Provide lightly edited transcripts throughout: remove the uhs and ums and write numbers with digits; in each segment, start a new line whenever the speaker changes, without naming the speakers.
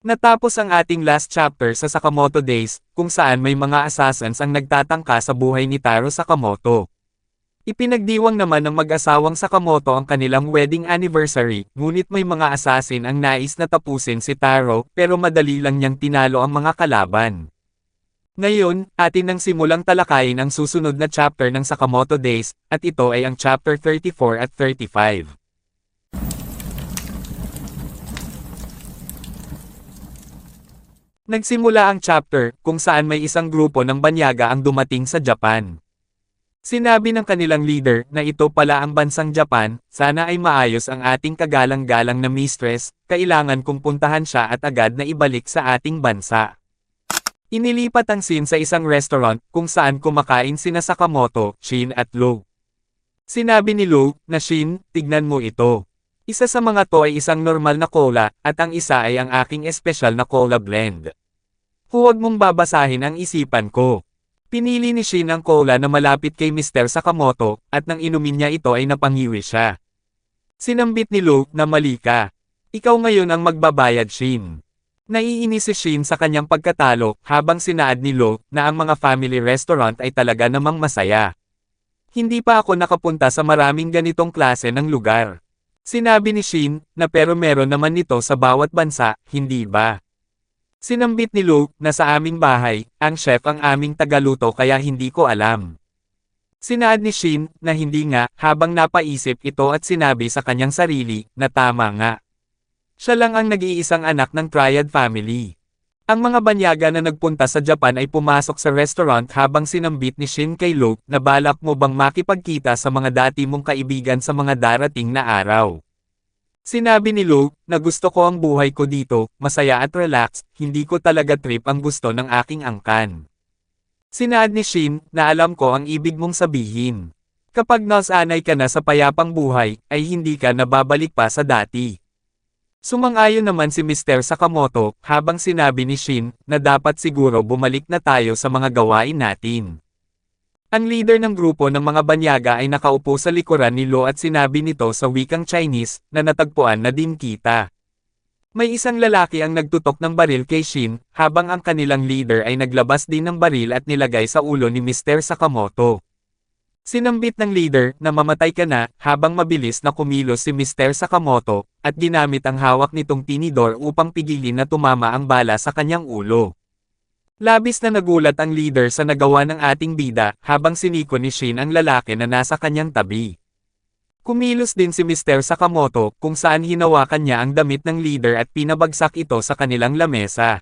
Natapos ang ating last chapter sa Sakamoto Days, kung saan may mga assassins ang nagtatangka sa buhay ni Taro Sakamoto. Ipinagdiwang naman ng mag-asawang Sakamoto ang kanilang wedding anniversary, ngunit may mga assassin ang nais na tapusin si Taro, pero madali lang niyang tinalo ang mga kalaban. Ngayon, atin nang simulang talakayin ang susunod na chapter ng Sakamoto Days, at ito ay ang chapter 34 at 35. Nagsimula ang chapter, kung saan may isang grupo ng banyaga ang dumating sa Japan. Sinabi ng kanilang leader na ito pala ang bansang Japan, sana ay maayos ang ating kagalang-galang na mistress, kailangan kong puntahan siya at agad na ibalik sa ating bansa. Inilipat ang scene sa isang restaurant, kung saan kumakain sina Sakamoto, Shin at Lo. Sinabi ni Lo, na Shin, tignan mo ito. Isa sa mga to ay isang normal na cola, at ang isa ay ang aking espesyal na cola blend. Huwag mong babasahin ang isipan ko. Pinili ni Shin ang cola na malapit kay Mr. Sakamoto, at nang inumin niya ito ay napangiwi siya. Sinambit ni Lo na mali ka. Ikaw ngayon ang magbabayad, Shin. Naiinis si Shin sa kanyang pagkatalo, habang sinaad ni Lo na ang mga family restaurant ay talaga namang masaya. Hindi pa ako nakapunta sa maraming ganitong klase ng lugar. Sinabi ni Shin, na pero meron naman nito sa bawat bansa, hindi ba? Sinambit ni Lo, na sa aming bahay, ang chef ang aming tagaluto kaya hindi ko alam. Sinaad ni Shin, na hindi nga, habang napaisip ito at sinabi sa kanyang sarili, na tama nga. Siya lang ang nag-iisang anak ng Triad family. Ang mga banyaga na nagpunta sa Japan ay pumasok sa restaurant habang sinambit ni Shin kay Lo, na balak mo bang makipagkita sa mga dati mong kaibigan sa mga darating na araw. Sinabi ni Lo, na gusto ko ang buhay ko dito, masaya at relaxed, hindi ko talaga trip ang gusto ng aking angkan. Sinaad ni Shin, na alam ko ang ibig mong sabihin. Kapag nasanay ka na sa payapang buhay, ay hindi ka nababalik pa sa dati. Sumang-ayon naman si Mr. Sakamoto, habang sinabi ni Shin, na dapat siguro bumalik na tayo sa mga gawain natin. Ang leader ng grupo ng mga banyaga ay nakaupo sa likuran ni Lo at sinabi nito sa wikang Chinese, na natagpuan na din kita. May isang lalaki ang nagtutok ng baril kay Shin, habang ang kanilang leader ay naglabas din ng baril at nilagay sa ulo ni Mr. Sakamoto. Sinambit ng leader na mamatay ka na, habang mabilis na kumilos si Mr. Sakamoto, at ginamit ang hawak nitong tinidor upang pigilin na tumama ang bala sa kanyang ulo. Labis na nagulat ang leader sa nagawa ng ating bida, habang siniko ni Shin ang lalaki na nasa kanyang tabi. Kumilos din si Mr. Sakamoto, kung saan hinawakan niya ang damit ng leader at pinabagsak ito sa kanilang lamesa.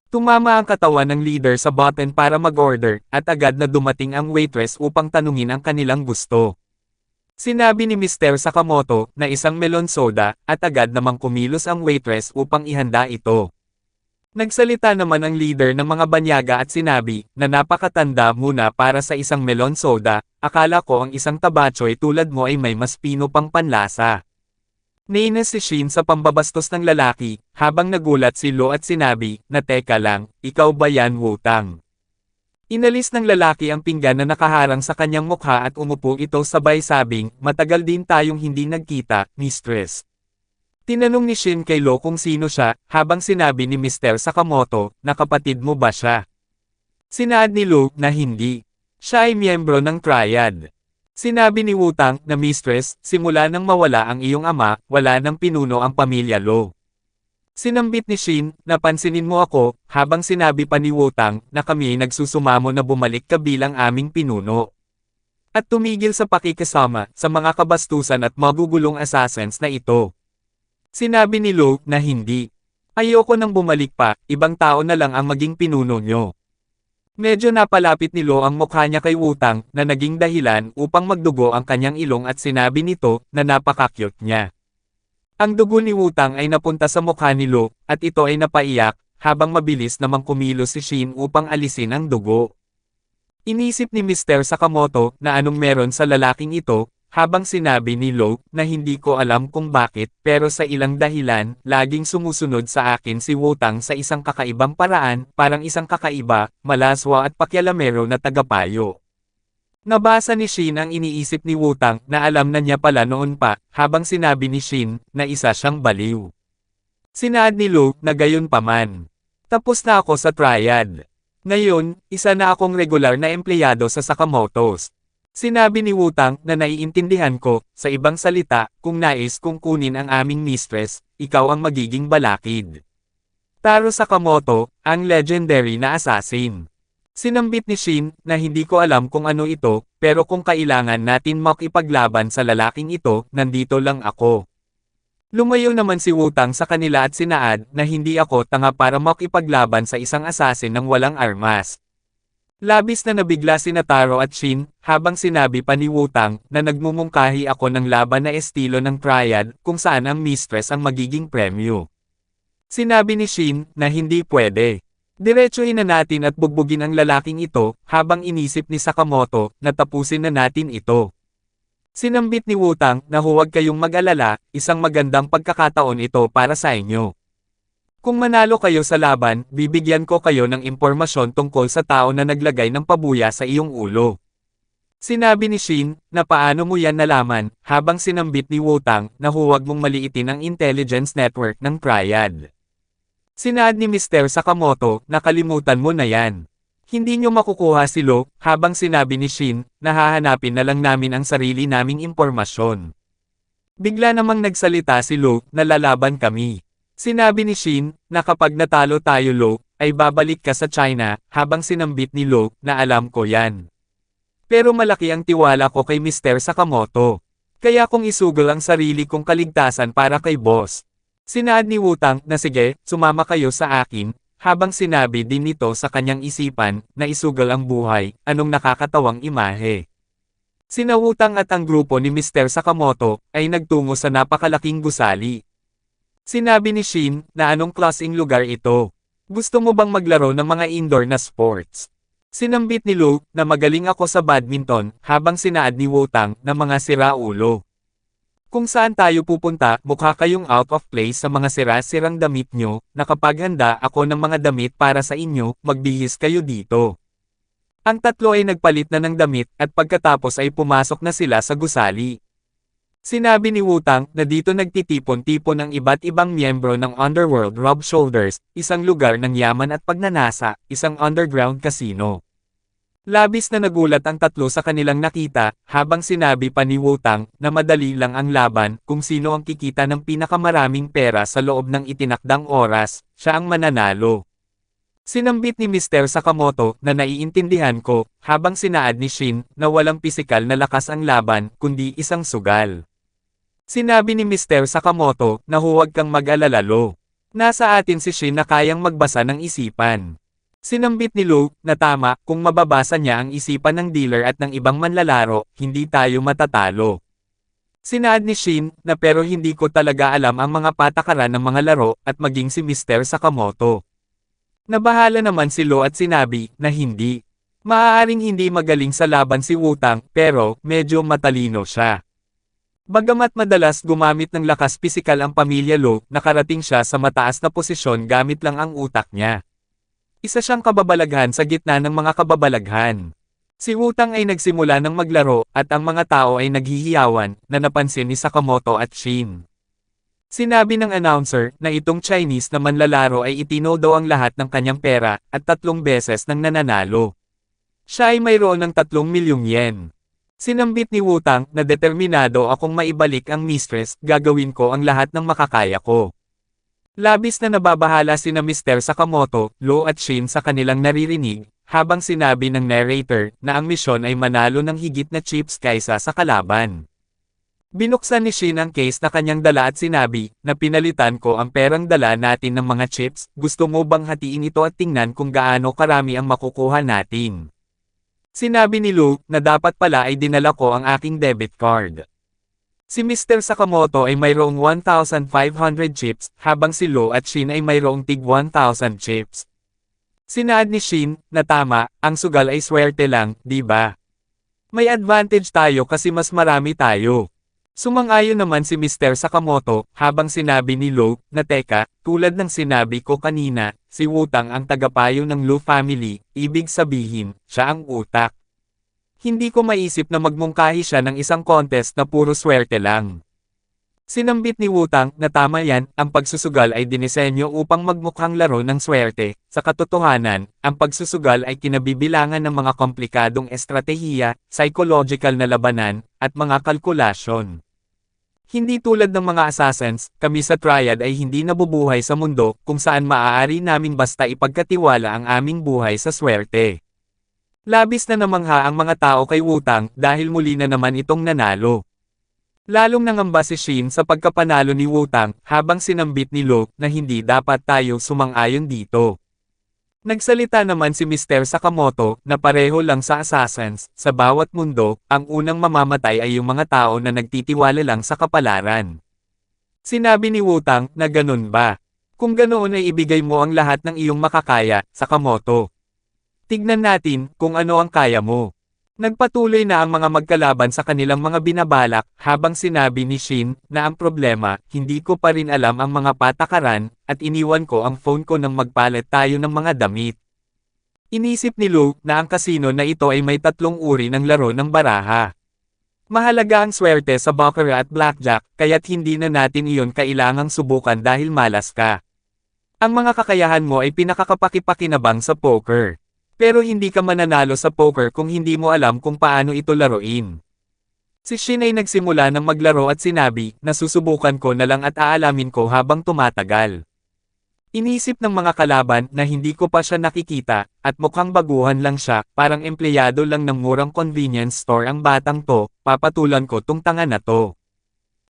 Tumama ang katawan ng leader sa button para mag-order, at agad na dumating ang waitress upang tanungin ang kanilang gusto. Sinabi ni Mr. Sakamoto, na isang melon soda, at agad namang kumilos ang waitress upang ihanda ito. Nagsalita naman ang leader ng mga banyaga at sinabi, na napakatanda muna para sa isang melon soda, akala ko ang isang tabachoy tulad mo ay may mas pino pang panlasa. Nainis si Shin sa pambabastos ng lalaki, habang nagulat si Lo at sinabi, na teka lang, ikaw ba yan Wutang? Inalis ng lalaki ang pinggan na nakaharang sa kanyang mukha at umupo ito sabay sabing, matagal din tayong hindi nagkita, mistress. Tinanong ni Shin kay Lo kung sino siya, habang sinabi ni Mr. Sakamoto, na kapatid mo ba siya? Sinaad ni Lo, na hindi. Siya ay miyembro ng Triad. Sinabi ni Wutang, na mistress, simula nang mawala ang iyong ama, wala nang pinuno ang pamilya Lo. Sinambit ni Shin, na pansinin mo ako, habang sinabi pa ni Wutang, na kami ay nagsusumamo na bumalik ka bilang aming pinuno. At tumigil sa pakikasama, sa mga kabastusan at magugulong assassins na ito. Sinabi ni Lo, na hindi. Ayoko nang bumalik pa, ibang tao na lang ang maging pinuno nyo. Medyo napalapit ni Lo ang mukha niya kay Wutang, na naging dahilan upang magdugo ang kanyang ilong at sinabi nito, na napaka-cute niya. Ang dugo ni Wutang ay napunta sa mukha ni Lo, at ito ay napaiyak, habang mabilis namang kumilos si Shin upang alisin ang dugo. Inisip ni Mr. Sakamoto, na anong meron sa lalaking ito, habang sinabi ni Lo, na hindi ko alam kung bakit, pero sa ilang dahilan, laging sumusunod sa akin si Wutang sa isang kakaibang paraan, parang isang kakaiba, malaswa at pakyalamero na tagapayo. Nabasa ni Shin ang iniisip ni Wutang, na alam na niya pala noon pa, habang sinabi ni Shin, na isa siyang baliw. Sinaad ni Lu na gayon paman. Tapos na ako sa triad. Ngayon, isa na akong regular na empleyado sa Sakamoto's. Sinabi ni Wutang na naiintindihan ko, sa ibang salita, kung nais kong kunin ang aming mistress, ikaw ang magiging balakid. Taro Sakamoto, ang legendary na assassin. Sinambit ni Shin na hindi ko alam kung ano ito, pero kung kailangan natin makipaglaban sa lalaking ito, nandito lang ako. Lumayo naman si Wutang sa kanila at sinaad na hindi ako tanga para makipaglaban sa isang assassin ng walang armas. Labis na nabigla sina Taro at Shin, habang sinabi pa ni Wutang na nagmumungkahi ako ng laban na estilo ng triad kung saan ang mistress ang magiging premyo. Sinabi ni Shin na hindi pwede. Diretsuhin na natin at bugbugin ang lalaking ito, habang inisip ni Sakamoto na tapusin na natin ito. Sinambit ni Wutang na huwag kayong mag-alala, isang magandang pagkakataon ito para sa inyo. Kung manalo kayo sa laban, bibigyan ko kayo ng impormasyon tungkol sa tao na naglagay ng pabuya sa iyong ulo. Sinabi ni Shin na paano mo yan nalaman, habang sinambit ni Wutang na huwag mong maliitin ang intelligence network ng triad. Sinaad ni Mr. Sakamoto na kalimutan mo na yan. Hindi nyo makukuha si Lo, habang sinabi ni Shin na hahanapin na lang namin ang sarili naming impormasyon. Bigla namang nagsalita si Lo na lalaban kami. Sinabi ni Shin na kapag natalo tayo Lo, ay babalik ka sa China, habang sinambit ni Lo na alam ko yan. Pero malaki ang tiwala ko kay Mr. Sakamoto. Kaya kung isugol ang sarili kong kaligtasan para kay boss. Sinaad ni Wutang na sige, sumama kayo sa akin, habang sinabi din nito sa kanyang isipan na isugal ang buhay, anong nakakatawang imahe. Sina Wutang at ang grupo ni Mr. Sakamoto ay nagtungo sa napakalaking gusali. Sinabi ni Shin na anong klaseng lugar ito. Gusto mo bang maglaro ng mga indoor na sports? Sinambit ni Lu na magaling ako sa badminton, habang sinaad ni Wutang na mga siraulo. Kung saan tayo pupunta, mukha kayong out of place sa mga sira-sirang damit nyo, na kapag handa ako ng mga damit para sa inyo, magbihis kayo dito. Ang tatlo ay nagpalit na ng damit at pagkatapos ay pumasok na sila sa gusali. Sinabi ni Wutang na dito nagtitipon-tipon ang iba't ibang miyembro ng Underworld Rub Shoulders, isang lugar ng yaman at pagnanasa, isang underground casino. Labis na nagulat ang tatlo sa kanilang nakita, habang sinabi pa ni Wutang na madali lang ang laban, kung sino ang kikita ng pinakamaraming pera sa loob ng itinakdang oras, siya ang mananalo. Sinambit ni Mr. Sakamoto na naiintindihan ko, habang sinaad ni Shin na walang pisikal na lakas ang laban, kundi isang sugal. Sinabi ni Mr. Sakamoto na huwag kang mag-alala Lo. Nasa atin si Shin na kayang magbasa ng isipan. Sinambit ni Lu na tama, kung mababasa niya ang isipan ng dealer at ng ibang manlalaro, hindi tayo matatalo. Sinaad ni Shin na pero hindi ko talaga alam ang mga patakaran ng mga laro at maging si Mr. Sakamoto. Nabahala naman si Lo at sinabi na hindi. Maaaring hindi magaling sa laban si Wutang pero medyo matalino siya. Bagamat madalas gumamit ng lakas pisikal ang pamilya Lo, nakarating siya sa mataas na posisyon gamit lang ang utak niya. Isa siyang kababalaghan sa gitna ng mga kababalaghan. Si Wutang ay nagsimula ng maglaro at ang mga tao ay naghihiyawan na napansin ni Sakamoto at Shin. Sinabi ng announcer na itong Chinese na manlalaro ay itino daw ang lahat ng kanyang pera at 3 beses nang nananalo. Siya ay mayroon ng 3 milyong yen. Sinambit ni Wutang na determinado akong maibalik ang mistress, gagawin ko ang lahat ng makakaya ko. Labis na nababahala sina Mr. Sakamoto, Lo at Shin sa kanilang naririnig, habang sinabi ng narrator na ang misyon ay manalo ng higit na chips kaysa sa kalaban. Binuksan ni Shin ang case na kanyang dala at sinabi na pinalitan ko ang perang dala natin ng mga chips, gusto mo bang hatiin ito at tingnan kung gaano karami ang makukuha natin? Sinabi ni Lu na dapat pala ay dinala ko ang aking debit card. Si Mr. Sakamoto ay mayroong 1,500 chips, habang si Lo at Shin ay mayroong tig 1,000 chips. Sinaad ni Shin na tama, ang sugal ay swerte lang, di ba? May advantage tayo kasi mas marami tayo. Sumang-ayon naman si Mr. Sakamoto, habang sinabi ni Lo na teka, tulad ng sinabi ko kanina, si Wutang ang tagapayo ng Lo family, ibig sabihin, siya ang utak. Hindi ko maisip na magmungkahi siya ng isang contest na puro swerte lang. Sinambit ni Wutang na tama yan, ang pagsusugal ay dinisenyo upang magmukhang laro ng swerte. Sa katotohanan, ang pagsusugal ay kinabibilangan ng mga komplikadong estratehiya, psychological na labanan, at mga kalkulasyon. Hindi tulad ng mga assassins, kami sa Triad ay hindi nabubuhay sa mundo kung saan maaari naming basta ipagkatiwala ang aming buhay sa swerte. Labis na namangha ang mga tao kay Wutang dahil muli na naman itong nanalo. Lalong nangamba si Shin sa pagkapanalo ni Wutang habang sinambit ni Luke na hindi dapat tayo sumang-ayon dito. Nagsalita naman si Mr. Sakamoto na pareho lang sa assassins, sa bawat mundo, ang unang mamamatay ay yung mga tao na nagtitiwala lang sa kapalaran. Sinabi ni Wutang na ganun ba? Kung ganoon ay ibigay mo ang lahat ng iyong makakaya, Sakamoto. Tignan natin kung ano ang kaya mo. Nagpatuloy na ang mga magkalaban sa kanilang mga binabalak habang sinabi ni Shin na ang problema, hindi ko pa rin alam ang mga patakaran at iniwan ko ang phone ko nang magpalit tayo ng mga damit. Inisip ni Luke na ang kasino na ito ay may tatlong uri ng laro ng baraha. Mahalaga ang swerte sa baccarat at blackjack kaya't hindi na natin iyon kailangang subukan dahil malas ka. Ang mga kakayahan mo ay pinakakapakipakinabang sa poker. Pero hindi ka mananalo sa poker kung hindi mo alam kung paano ito laruin. Si Shin ay nagsimula ng maglaro at sinabi na susubukan ko na lang at aalamin ko habang tumatagal. Inisip ng mga kalaban na hindi ko pa siya nakikita at mukhang baguhan lang siya, parang empleyado lang ng murang convenience store ang batang to, papatulan ko tong tanga na to.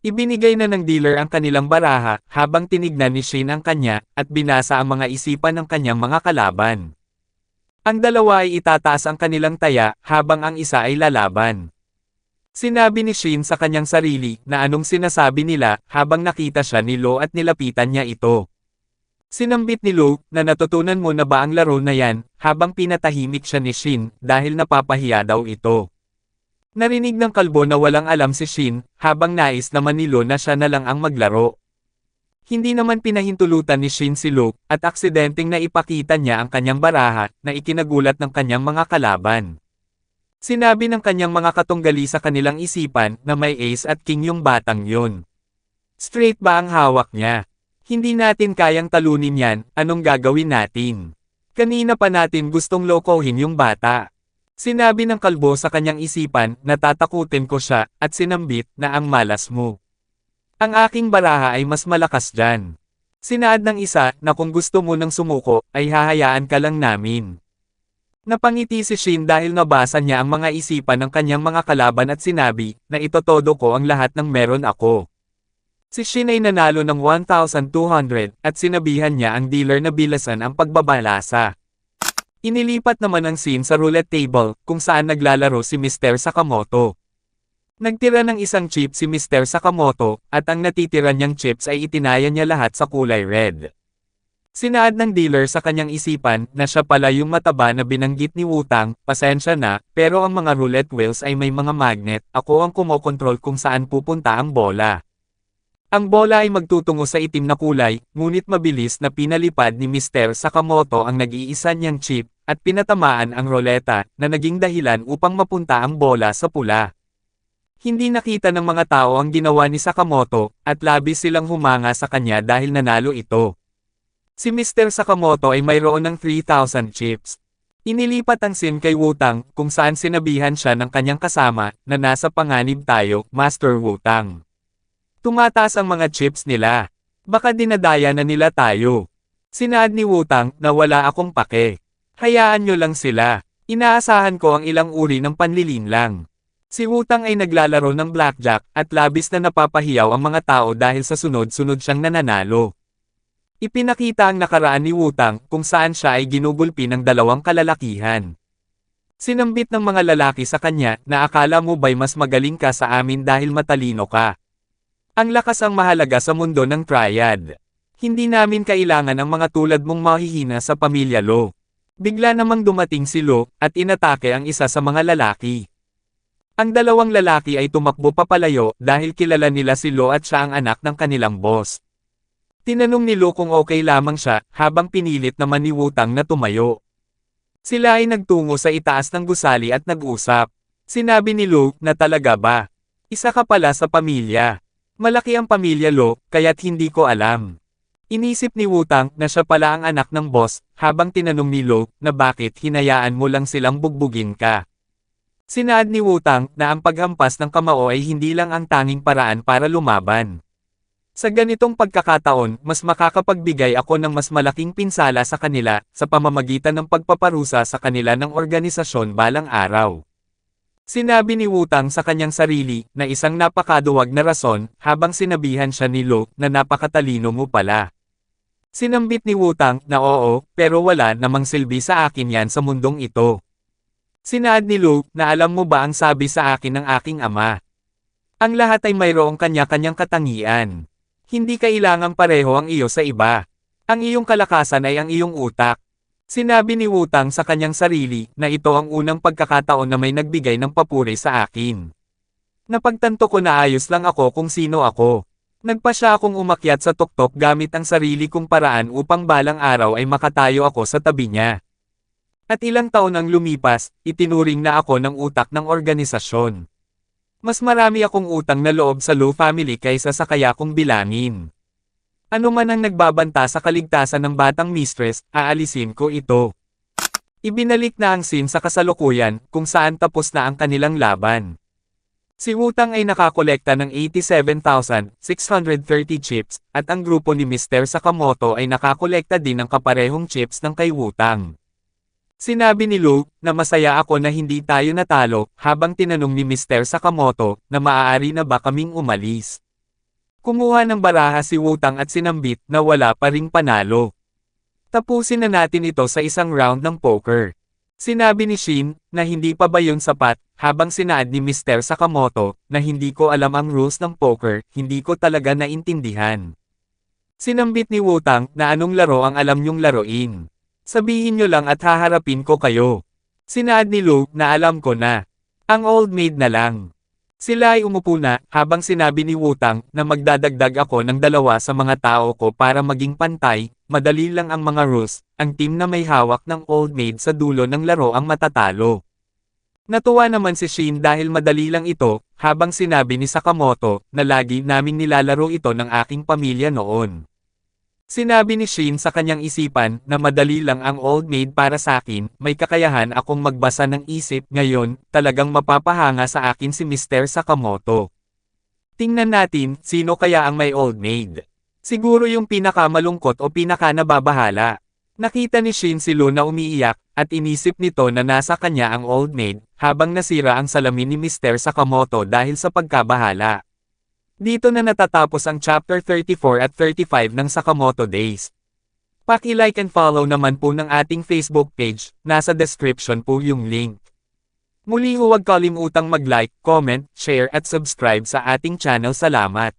Ibinigay na ng dealer ang kanilang baraha habang tinignan ni Shin ang kanya at binasa ang mga isipan ng kanyang mga kalaban. Ang dalawa ay itataas ang kanilang taya habang ang isa ay lalaban. Sinabi ni Shin sa kanyang sarili na anong sinasabi nila habang nakita siya ni Lo at nilapitan niya ito. Sinambit ni Lo na natutunan mo na ba ang laro na yan habang pinatahimik siya ni Shin dahil napapahiya daw ito. Narinig ng kalbo na walang alam si Shin habang nais naman ni Lo na siya na lang ang maglaro. Hindi naman pinahintulutan ni Shin si Luke at aksidenteng naipakita niya ang kanyang baraha na ikinagulat ng kanyang mga kalaban. Sinabi ng kanyang mga katunggali sa kanilang isipan na may ace at king yung batang yun. Straight ba ang hawak niya? Hindi natin kayang talunin yan, anong gagawin natin? Kanina pa natin gustong lokohin yung bata. Sinabi ng kalbo sa kanyang isipan na tatakutin ko siya at sinambit na ang malas mo. Ang aking baraha ay mas malakas dyan. Sinaad ng isa na kung gusto mo nang sumuko, ay hahayaan ka lang namin. Napangiti si Shin dahil nabasa niya ang mga isipan ng kanyang mga kalaban at sinabi na itotodo ko ang lahat ng meron ako. Si Shin ay nanalo ng 1,200 at sinabihan niya ang dealer na bilasan ang pagbabalasa. Inilipat naman ang scene sa roulette table kung saan naglalaro si Mr. Sakamoto. Nagtira ng isang chip si Mr. Sakamoto, at ang natitira niyang chips ay itinaya niya lahat sa kulay red. Sinaad ng dealer sa kanyang isipan na siya pala yung mataba na binanggit ni Wutang, pasensya na, pero ang mga roulette wheels ay may mga magnet, ako ang kumokontrol kung saan pupunta ang bola. Ang bola ay magtutungo sa itim na kulay, ngunit mabilis na pinalipad ni Mr. Sakamoto ang nag-iisa niyang chip, at pinatamaan ang roleta, na naging dahilan upang mapunta ang bola sa pula. Hindi nakita ng mga tao ang ginawa ni Sakamoto, at labis silang humanga sa kanya dahil nanalo ito. Si Mr. Sakamoto ay mayroon ng 3,000 chips. Inilipat ang scene kay Wutang, kung saan sinabihan siya ng kanyang kasama, na nasa panganib tayo, Master Wutang. Tumataas ang mga chips nila. Baka dinadaya na nila tayo. Sinaad ni Wutang na wala akong pake. Hayaan nyo lang sila. Inaasahan ko ang ilang uri ng panlilinlang. Si Wutang ay naglalaro ng blackjack at labis na napapahiyaw ang mga tao dahil sa sunod-sunod siyang nananalo. Ipinakita ang nakaraan ni Wutang kung saan siya ay ginugulpi ng dalawang kalalakihan. Sinambit ng mga lalaki sa kanya na akala mo ba'y mas magaling ka sa amin dahil matalino ka. Ang lakas ang mahalaga sa mundo ng Triad. Hindi namin kailangan ang mga tulad mong mahihina sa pamilya Lo. Bigla namang dumating si Lo at inatake ang isa sa mga lalaki. Ang dalawang lalaki ay tumakbo papalayo dahil kilala nila si Lo at siya ang anak ng kanilang boss. Tinanong ni Lo kung okay lamang siya habang pinilit naman ni Wutang na tumayo. Sila ay nagtungo sa itaas ng gusali at nag-usap. Sinabi ni Lo na talaga ba? Isa ka pala sa pamilya. Malaki ang pamilya Lo, kaya't hindi ko alam. Inisip ni Wutang na siya pala ang anak ng boss, habang tinanong ni Lo na bakit hinayaan mo lang silang bugbugin ka. Sinaad ni Wutang na ang paghampas ng kamao ay hindi lang ang tanging paraan para lumaban. Sa ganitong pagkakataon, mas makakapagbigay ako ng mas malaking pinsala sa kanila, sa pamamagitan ng pagpaparusa sa kanila ng organisasyon balang araw. Sinabi ni Wutang sa kanyang sarili, na isang napakaduwag na rason, habang sinabihan siya ni Lo, na napakatalino mo pala. Sinambit ni Wutang, na oo, pero wala namang silbi sa akin yan sa mundong ito. Sinaad ni Lo, na alam mo ba ang sabi sa akin ng aking ama? Ang lahat ay mayroong kanya-kanyang katangian. Hindi kailangang pareho ang iyo sa iba. Ang iyong kalakasan ay ang iyong utak. Sinabi ni Wutang sa kanyang sarili na ito ang unang pagkakataon na may nagbigay ng papuri sa akin. Napagtanto ko na ayos lang ako kung sino ako. Nagpa siya akong umakyat sa tuktok gamit ang sarili kong paraan upang balang araw ay makatayo ako sa tabi niya. At ilang taon ang lumipas, itinuring na ako ng utak ng organisasyon. Mas marami akong utang na loob sa Lo family kaysa sa kaya kong bilangin. Ano man ang nagbabanta sa kaligtasan ng batang mistress, aalisin ko ito. Ibinalik na ang scene sa kasalukuyan, kung saan tapos na ang kanilang laban. Si Wutang ay nakakolekta ng 87,630 chips, at ang grupo ni Mr. Sakamoto ay nakakolekta din ng kaparehong chips ng kay Wutang. Sinabi ni Lo, na masaya ako na hindi tayo natalo, habang tinanong ni Mr. Sakamoto, na maaari na ba kaming umalis. Kumuha ng baraha si Wutang at sinambit, na wala pa ring panalo. Tapusin na natin ito sa isang round ng poker. Sinabi ni Shin, na hindi pa ba yun sapat, habang sinaad ni Mr. Sakamoto, na hindi ko alam ang rules ng poker, hindi ko talaga naintindihan. Sinambit ni Wutang, na anong laro ang alam niyong laruin. Sabihin nyo lang at haharapin ko kayo. Sinaad ni Lo, na alam ko na. Ang old maid na lang. Sila ay umupo na, habang sinabi ni Wutang, na magdadagdag ako ng 2 sa mga tao ko para maging pantay, madali lang ang mga rules, ang team na may hawak ng old maid sa dulo ng laro ang matatalo. Natuwa naman si Shin dahil madali lang ito, habang sinabi ni Sakamoto, na lagi naming nilalaro ito ng aking pamilya noon. Sinabi ni Shin sa kanyang isipan na madali lang ang old maid para sa akin, may kakayahan akong magbasa ng isip ngayon, talagang mapapahanga sa akin si Mr. Sakamoto. Tingnan natin, sino kaya ang may old maid? Siguro yung pinakamalungkot o pinakanababahala. Nakita ni Shin si Lo na umiiyak, at inisip nito na nasa kanya ang old maid, habang nasira ang salamin ni Mr. Sakamoto dahil sa pagkabahala. Dito na natatapos ang chapter 34 at 35 ng Sakamoto Days. Paki-like and follow naman po ng ating Facebook page, nasa description po yung link. Muli huwag kalimutang mag-like, comment, share at subscribe sa ating channel. Salamat.